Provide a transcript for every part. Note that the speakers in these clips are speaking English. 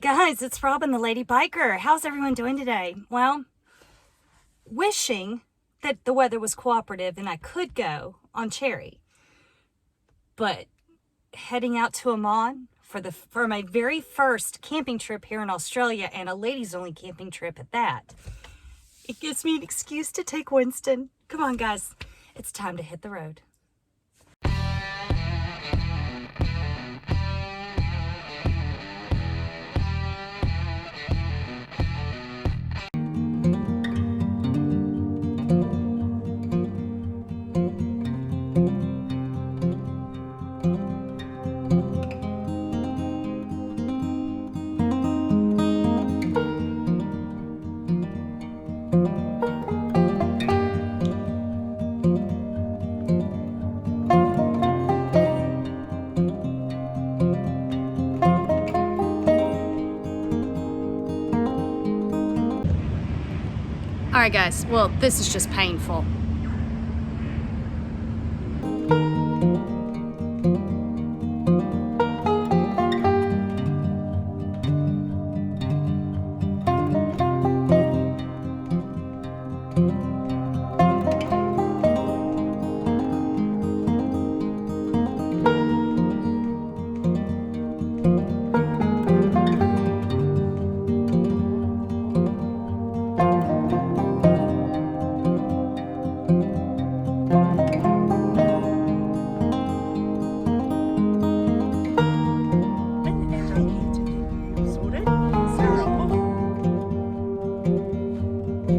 guys, it's Robin, the Lady Biker. How's everyone doing today? Well, wishing that the weather was cooperative and I could go on Cherry, but heading out to Amman for my very first camping trip here in Australia, and a ladies only camping trip at that. It gives me an excuse to take Winston. Come on, guys, it's time to hit the road. All right, guys, well, this is just painful.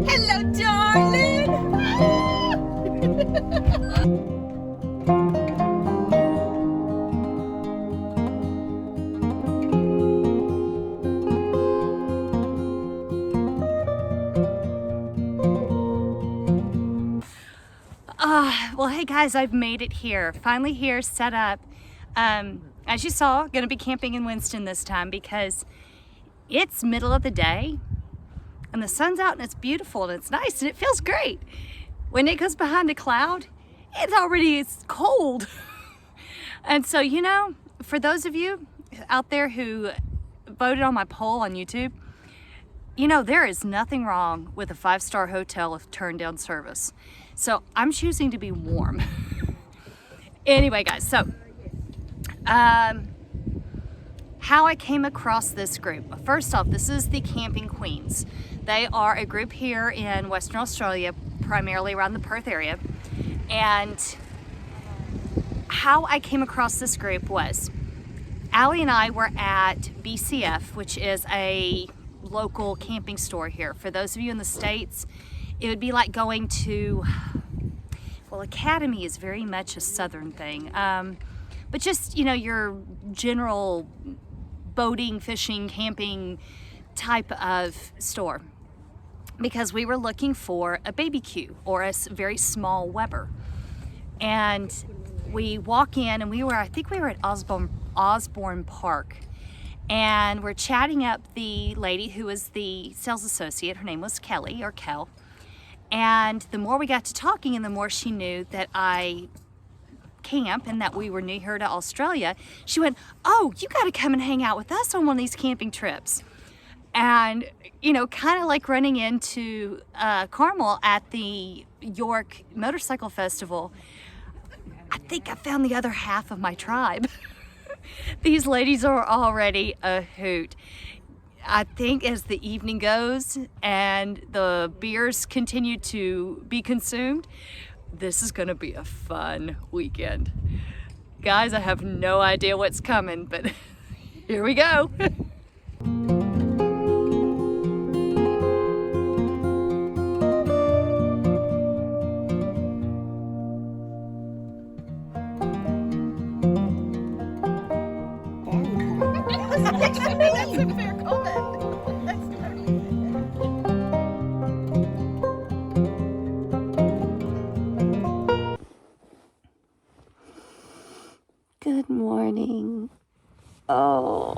Hello, darling. Well, hey guys, I've made it here. Finally here, set up. As you saw, gonna be camping in Winston this time because it's middle of the day and the sun's out and it's beautiful and it's nice and it feels great. When it goes behind a cloud, it's cold. And so, you know, for those of you out there who voted on my poll on YouTube, you know, there is nothing wrong with a 5-star hotel with turn down service. So I'm choosing to be warm. Anyway, guys, so how I came across this group. First off, this is the Camping Queens. They are a group here in Western Australia, primarily around the Perth area. And how I came across this group was Allie and I were at BCF, which is a local camping store here. For those of you in the States, it would be like going to, well, Academy is very much a southern thing. But just, you know, your general boating, fishing, camping type of store. Because we were looking for a BBQ or a very small Weber. And we walk in and I think we were at Osborne Park. And we're chatting up the lady who was the sales associate. Her name was Kelly or Kel. And the more we got to talking and the more she knew that I camp and that we were new here to Australia, she went, "Oh, you got to come and hang out with us on one of these camping trips." And, you know, kind of like running into Carmel at the York Motorcycle Festival, I think I found the other half of my tribe. These ladies are already a hoot. I think as the evening goes and the beers continue to be consumed, this is gonna be a fun weekend. Guys, I have no idea what's coming, but here we go. That's a fair comment. Good morning. Oh,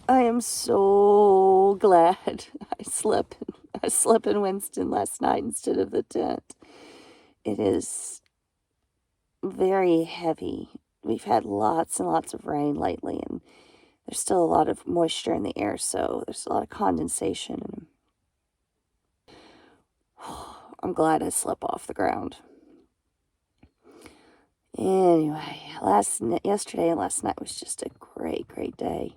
I am so glad I slept in Winston last night instead of the tent. It is very heavy. We've had lots and lots of rain lately, and there's still a lot of moisture in the air, so there's a lot of condensation. And I'm glad I slept off the ground. Anyway, yesterday and last night was just a great day.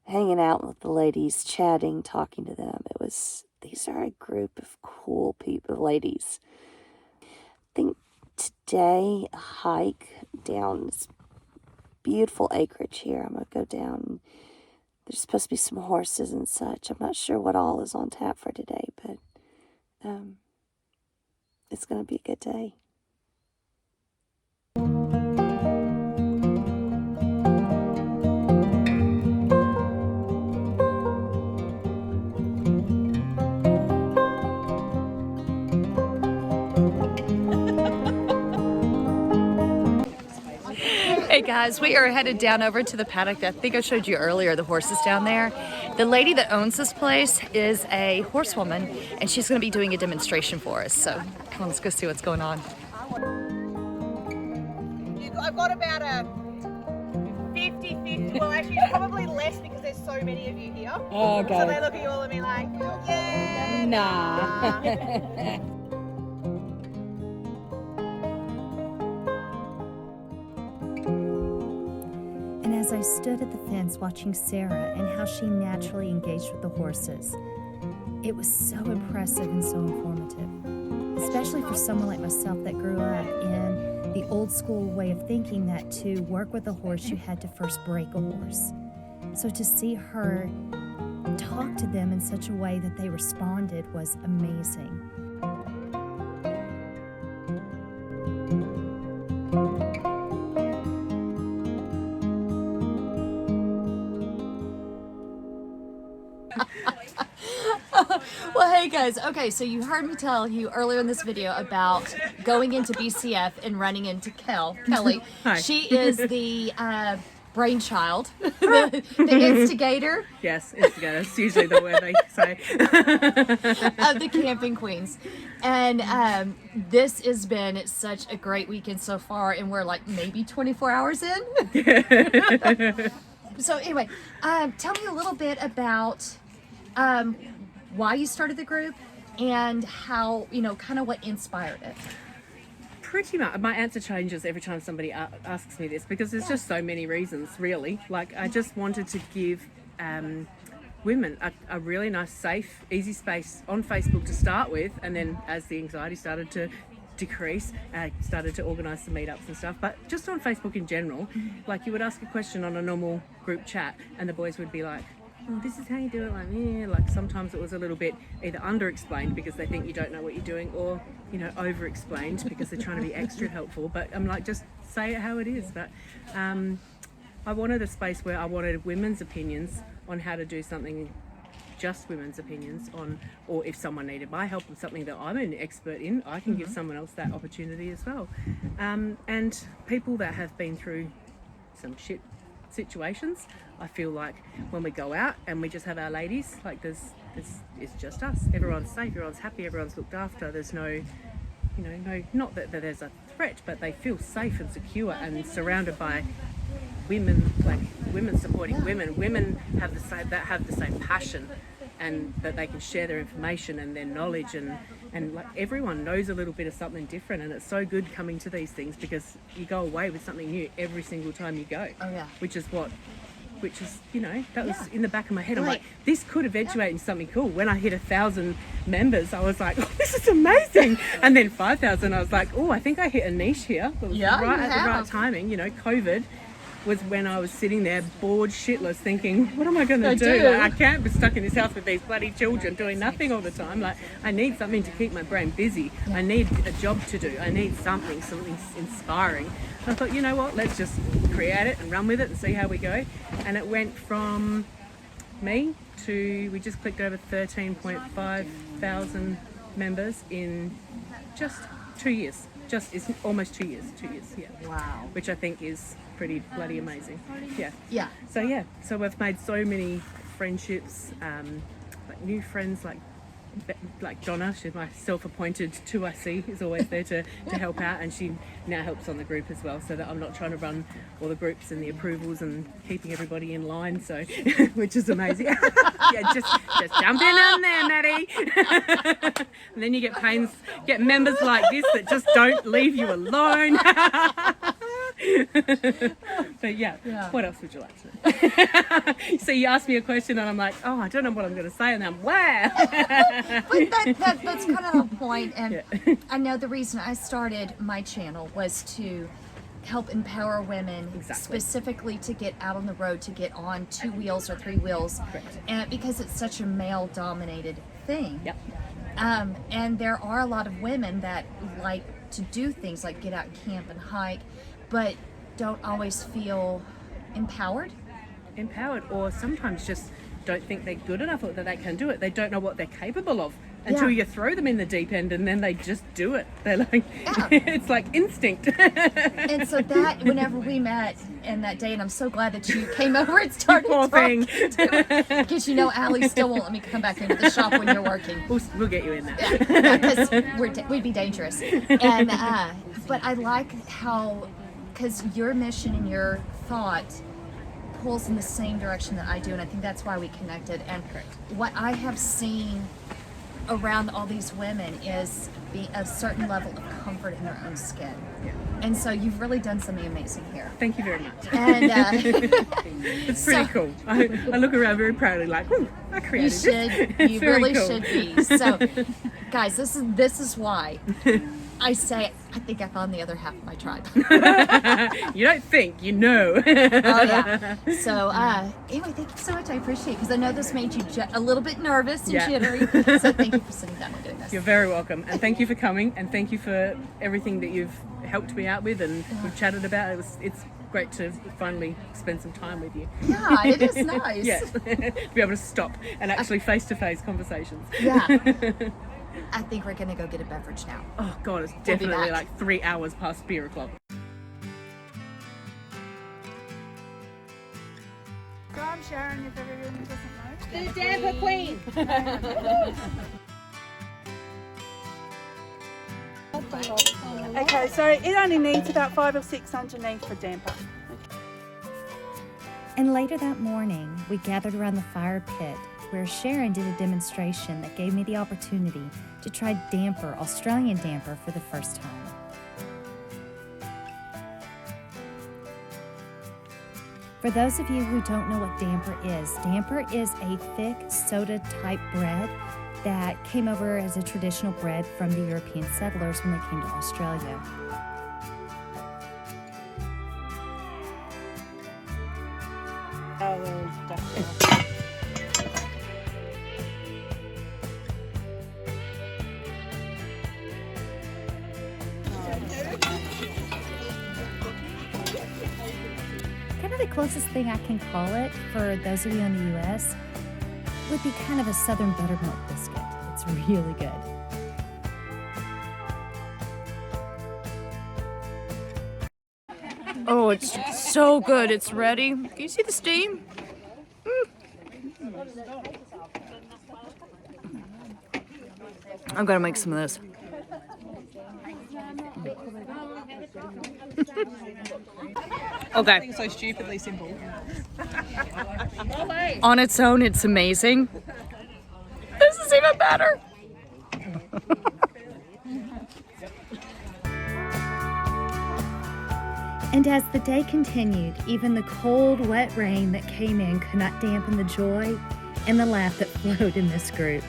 Hanging out with the ladies, chatting, talking to them. These are a group of cool people, ladies. I think today, a hike down this beautiful acreage here. I'm going to go down. There's supposed to be some horses and such. I'm not sure what all is on tap for today, but it's going to be a good day. Hey guys, we are headed down over to the paddock. I think I showed you earlier the horses down there. The lady that owns this place is a horsewoman, and she's going to be doing a demonstration for us. So come on, let's go see what's going on. I've got about a 50-50. Well, actually, it's probably less because there's so many of you here. Oh, okay. So they look at you all and be like, yeah, Nah. And as I stood at the fence watching Sarah and how she naturally engaged with the horses, it was so impressive and so informative, especially for someone like myself that grew up in the old school way of thinking that to work with a horse, you had to first break a horse. So to see her talk to them in such a way that they responded was amazing. Well, hey guys, okay, so you heard me tell you earlier in this video about going into BCF and running into Kelly. Hi. She is the brainchild, the instigator Yes, instigator. That's usually the word they say. of the Camping Queens. And this has been such a great weekend so far, and we're like maybe 24 hours in. So anyway, tell me a little bit about why you started the group and how, kind of what inspired it. Pretty much, my answer changes every time somebody asks me this because there's just so many reasons, really. Like, I just wanted to give women a really nice, safe, easy space on Facebook to start with, and then as the anxiety started to decrease, I started to organise some meetups and stuff, but just on Facebook in general. Like, you would ask a question on a normal group chat and the boys would be like, oh, this is how you do it, like, yeah. Like, sometimes it was a little bit either under-explained because they think you don't know what you're doing, or, over-explained because they're trying to be extra helpful. But I'm like, just say it how it is. But I wanted a space where I wanted women's opinions on how to do something, just women's opinions on, or if someone needed my help with something that I'm an expert in, I can give someone else that opportunity as well. And people that have been through some shit situations, I feel like when we go out and we just have our ladies, like it's just us. Everyone's safe, everyone's happy, everyone's looked after. There's no, not that there's a threat, but they feel safe and secure and surrounded by women, like women supporting women. Women have the same passion, and that they can share their information and their knowledge, and like everyone knows a little bit of something different, and it's so good coming to these things because you go away with something new every single time you go. Oh yeah. Which is that was in the back of my head. I'm like, this could eventuate into something cool. When I hit 1,000 members, I was like, oh, this is amazing. And then 5,000, I was like, oh, I think I hit a niche here. It was right at the right timing. COVID was when I was sitting there bored shitless thinking, what am I going to do? Like, I can't be stuck in this house with these bloody children doing nothing all the time. Like, I need something to keep my brain busy. I need a job to do. I need something inspiring. I thought, you know what, let's just create it and run with it and see how we go. And it went from me to, we just clicked over 13.5 thousand members in just 2 years. It's almost 2 years, yeah. Wow. Which I think is pretty bloody amazing. Yeah. Yeah. So we've made so many friendships, like new friends, like like Donna, she's my self-appointed 2IC, is always there to help out, and she now helps on the group as well, so that I'm not trying to run all the groups and the approvals and keeping everybody in line, so which is amazing. Yeah, just jump in there, Maddie. And then you get members like this that just don't leave you alone. But yeah, what else would you like to know? So you asked me a question and I'm like, oh, I don't know what I'm going to say, and I'm wow. But that's kind of the point. And I know the reason I started my channel was to help empower women, specifically to get out on the road, to get on 2 wheels or 3 wheels, and because it's such a male-dominated thing. Yep. And there are a lot of women that like to do things like get out and camp and hike, but don't always feel empowered. Or sometimes just don't think they're good enough or that they can do it. They don't know what they're capable of until you throw them in the deep end, and then they just do it. They're like, it's like instinct. And so that, whenever we met and that day, and I'm so glad that you came over and started talking, because you know Allie still won't let me come back into the shop when you're working. We'll get you in there. Yeah, because we'd be dangerous. And but I like how, because your mission and your thought pulls in the same direction that I do, and I think that's why we connected. And what I have seen around all these women is a certain level of comfort in their own skin. And so you've really done something amazing here. Thank you very much. And it's pretty cool. I look around very proudly like, I created this. You really should be. So guys, this is why I say I think I found the other half of my tribe. You don't think, you know. Oh yeah. So anyway, thank you so much. I appreciate it, because I know this made you a little bit nervous and jittery. So thank you for sitting down and doing this. You're very welcome, and thank you for coming, and thank you for everything that you've helped me out with and we've chatted about. It's great to finally spend some time with you. Yeah, it is nice. Yeah. To be able to stop and actually face-to-face conversations. Yeah. I think we're gonna go get a beverage now. Oh God, it's definitely like 3 hours past beer o'clock. So I'm Sharon, if everyone doesn't know. The Damper Queen. Okay, so it only needs about 5 or 6 underneath for damper. And later that morning, we gathered around the fire pit where Sharon did a demonstration that gave me the opportunity to try damper, Australian damper, for the first time. For those of you who don't know what damper is a thick soda-type bread that came over as a traditional bread from the European settlers when they came to Australia. Oh, there's definitely. Kind of the closest thing I can call it, for those of you in the US, would be kind of a southern buttermilk biscuit. It's really good. Oh, it's so good. It's ready. Can you see the steam? I'm gonna make some of this. Okay. So stupidly simple. On its own, it's amazing. This is even better. And as the day continued, even the cold, wet rain that came in could not dampen the joy and the laugh that flowed in this group.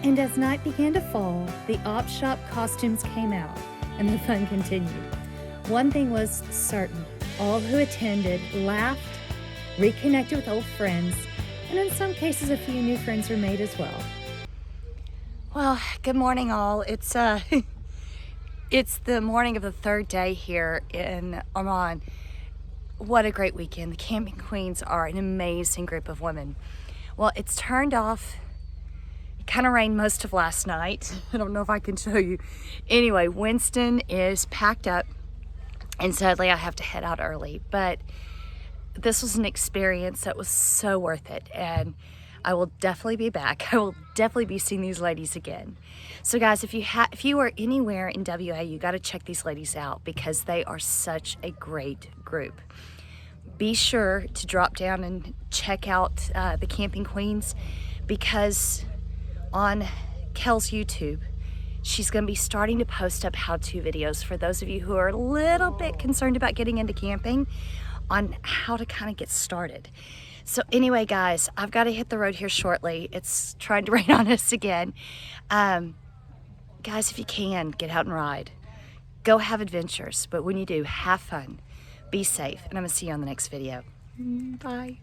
And as night began to fall, the op shop costumes came out and the fun continued. One thing was certain: all who attended laughed, reconnected with old friends, and in some cases a few new friends were made as well. Well, good morning, all. It's it's the morning of the third day here in Oman. What a great weekend. The Camping Queens are an amazing group of women. Well, it's turned off. It kind of rained most of last night. I don't know if I can show you. Anyway, Winston is packed up, and sadly I have to head out early. But this was an experience that was so worth it, and I will definitely be back. I will definitely be seeing these ladies again. So guys, if you are anywhere in WA, you got to check these ladies out because they are such a great group. Be sure to drop down and check out the Camping Queens, because on Kel's YouTube, she's going to be starting to post up how-to videos for those of you who are a little bit concerned about getting into camping, on how to kind of get started. So anyway, guys, I've got to hit the road here shortly. It's trying to rain on us again. Guys, if you can, get out and ride. Go have adventures, but when you do, have fun. Be safe, and I'm going to see you on the next video. Bye.